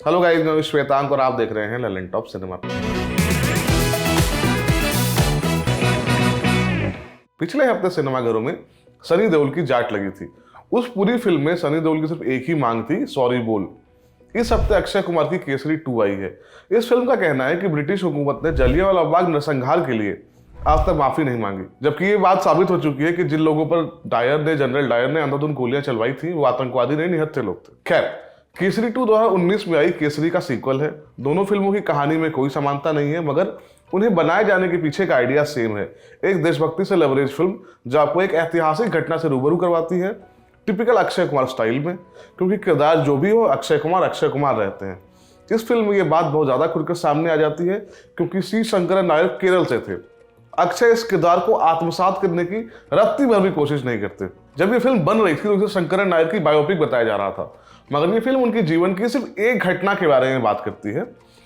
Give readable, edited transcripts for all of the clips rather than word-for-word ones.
Hello guys, मैं श्वेतांक और आप देख रहे हैं ललन टॉप सिनेमा। पिछले हफ्ते सिनेमाघरों में सनी देओल की जाट लगी थी। उस पूरी फिल्म में सनी देओल की सिर्फ एक ही मांग थी, सॉरी बोल। इस हफ्ते अक्षय कुमार की केसरी 2 आई है। इस फिल्म का कहना है कि ब्रिटिश हुकूमत ने जलियांवाला बाग नरसंहार के लिए आज तक माफी नहीं मांगी, जबकि ये बात साबित हो चुकी है कि जिन लोगों पर जनरल डायर ने अंधाधुंध गोलियां चलवाई थी वो आतंकवादी नहीं, निहत्थे लोग थे। खैर, केसरी 2 2019 में आई केसरी का सीक्वल है। दोनों फिल्मों की कहानी में कोई समानता नहीं है, मगर उन्हें बनाए जाने के पीछे का आइडिया सेम है। एक देशभक्ति से लेवरेज फिल्म जो आपको एक ऐतिहासिक घटना से रूबरू करवाती है, टिपिकल अक्षय कुमार स्टाइल में, क्योंकि किरदार जो भी हो अक्षय कुमार रहते हैं। इस फिल्म में ये बात बहुत ज्यादा खुलकर सामने आ जाती है क्योंकि सी शंकरन नायर केरल से थे। अक्षय इस किरदार को आत्मसात करने की रत्ती भर भी कोशिश नहीं करते। जब ये फिल्म बन रही थी तो उसे शंकरन नायर की बायोपिक बताया जा रहा था, मगर ये फिल्म उनके जीवन की सिर्फ एक घटना के बारे में बात करती है,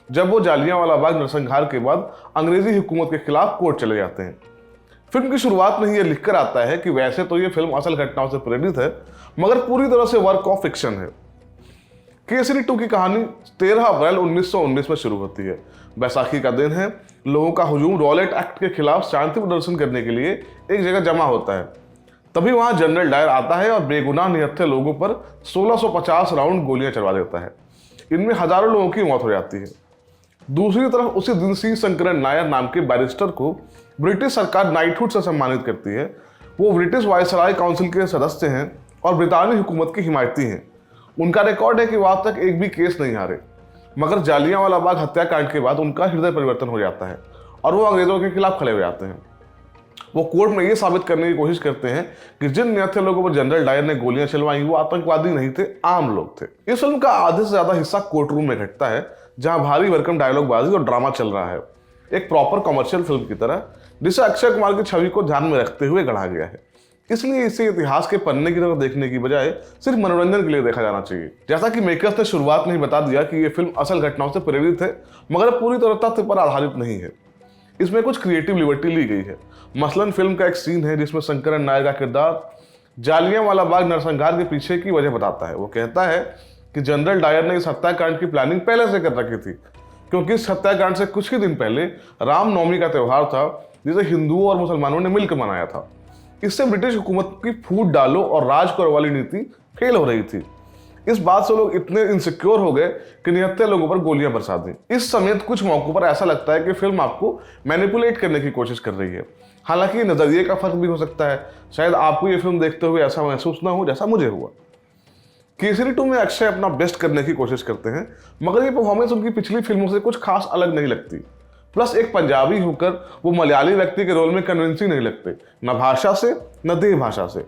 जब वो जलियांवाला बाग नरसंहार के बाद अंग्रेजी हुकूमत के खिलाफ कोर्ट चले जाते हैं। फिल्म की शुरुआत में ही ये लिखकर आता है कि वैसे तो ये फिल्म असल घटनाओं से प्रेरित है, मगर पूरी तरह से वर्क ऑफ फिक्शन है। केसरी 2 की कहानी 13 अप्रैल 1919 में शुरू होती है। बैसाखी का दिन है। लोगों का हुजूम रॉलेट एक्ट के खिलाफ शांति प्रदर्शन करने के लिए एक जगह जमा होता है। तभी वहां जनरल डायर आता है और बेगुनाह निहत्थे लोगों पर 1650 राउंड गोलियां चलवा देता है। इनमें हजारों लोगों की मौत हो जाती है। दूसरी तरफ उसी दिन सी शंकरन नायर नाम के बैरिस्टर को ब्रिटिश सरकार नाइटहुड से सम्मानित करती है। वो ब्रिटिश वायसराय काउंसिल के सदस्य हैं और ब्रितानी हुकूमत की हिमायती हैं। उनका रिकॉर्ड है कि वो आज तक एक भी केस नहीं हारे, मगर जलियांवाला बाग हत्याकांड के बाद उनका हृदय परिवर्तन हो जाता है और वो अंग्रेजों के खिलाफ खड़े हो जाते हैं। वो कोर्ट में ये साबित करने की कोशिश करते हैं कि जिन निहत्थे लोगों पर जनरल डायर ने गोलियां चलवाई वो आतंकवादी नहीं थे, आम लोग थे। इस फिल्म का आधे से ज्यादा हिस्सा कोर्ट रूम में घटता है, जहां भारी भरकम डायलॉग बाजी और ड्रामा चल रहा है, एक प्रॉपर कमर्शियल फिल्म की तरह, जिसे अक्षय कुमार की छवि को ध्यान में रखते हुए गढ़ा गया है। इसलिए इसे इतिहास के पन्ने की तरह देखने की बजाय सिर्फ मनोरंजन के लिए देखा जाना चाहिए। जैसा कि मेकर्स ने शुरुआत में ही बता दिया कि ये फिल्म असल घटनाओं से प्रेरित है, मगर पूरी तरह तथ्य पर आधारित नहीं है। इसमें कुछ क्रिएटिव लिबर्टी ली गई है। मसलन फिल्म का एक सीन है जिसमें शंकरन नायर का किरदार जलियांवाला बाग नरसंहार के पीछे की वजह बताता है। वो कहता है कि जनरल डायर ने इस हत्याकांड की प्लानिंग पहले से कर रखी थी, क्योंकि इस हत्याकांड से कुछ ही दिन पहले रामनवमी का त्यौहार था, जिसे हिंदुओं और मुसलमानों ने मिलकर मनाया था। इससे ब्रिटिश हुकूमत की फूट डालो और राज करो वाली नीति फेल हो रही थी। इस बात से लोग इतने इनसिक्योर हो गए कि निहत्थे लोगों पर गोलियां बरसा दी। इस समेत कुछ मौकों पर ऐसा लगता है कि फिल्म आपको मैनिपुलेट करने की कोशिश कर रही है। हालांकि नजरिए का फर्क भी हो सकता है। शायद आपको ये फिल्म देखते हुए ऐसा महसूस ना हो जैसा मुझे हुआ। केसरी 2 में अक्षय अपना बेस्ट करने की कोशिश करते हैं, मगर ये परफॉर्मेंस उनकी पिछली फिल्मों से कुछ खास अलग नहीं लगती। प्लस एक पंजाबी होकर वो मलयाली व्यक्ति के रोल में कन्विंसिंग नहीं लगते, न भाषा से न देह भाषा से।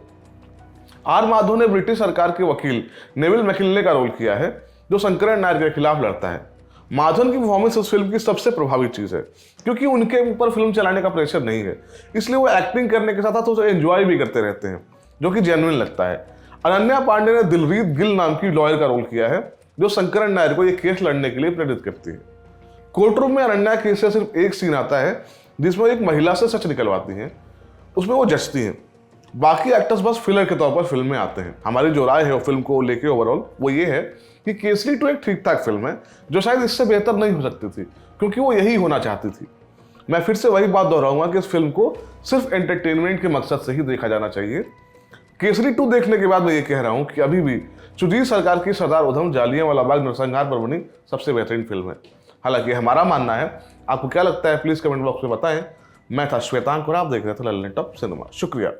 आर माधव ने ब्रिटिश सरकार के वकील नेविल मैकिन्ले का रोल किया है, जो शंकरन नायर के खिलाफ लड़ता है। माधवन की परफॉर्मेंस इस फिल्म की सबसे प्रभावी चीज है, क्योंकि उनके ऊपर फिल्म चलाने का प्रेशर नहीं है, इसलिए वो एक्टिंग करने के साथ साथ उसे एंजॉय भी करते रहते हैं, जो कि जेन्युइन लगता है। अनन्या पांडे ने दिलरीत गिल नाम की लॉयर का रोल किया है, जो शंकरन नायर को ये केस लड़ने के लिए प्रेरित करती है। कोर्ट रूम में अनन्या केस से सिर्फ एक सीन आता है जिसमें एक महिला से सच निकलवाती हैं, उसमें वो जचती हैं। बाकी एक्टर्स बस फिलर के तौर पर फिल्म में आते हैं। हमारी जो राय है फिल्म को लेके ओवरऑल वो ये है कि केसरी 2 एक ठीक ठाक फिल्म है, जो शायद इससे बेहतर नहीं हो सकती थी, क्योंकि वो यही होना चाहती थी। मैं फिर से वही बात दोहराऊंगा कि इस फिल्म को सिर्फ एंटरटेनमेंट के मकसद से ही देखा जाना चाहिए। केसरी 2 देखने के बाद मैं ये कह रहा हूँ कि अभी भी चुजीर सरकार की सरदार उधम जलियांवाला बाग नरसंहार पर बनी सबसे बेहतरीन फिल्म है। हालांकि हमारा मानना है, आपको क्या लगता है प्लीज कमेंट बॉक्स में बताएं। मैं था श्वेतांक और आप देख रहे थे ललन टॉप सिनेमा। शुक्रिया।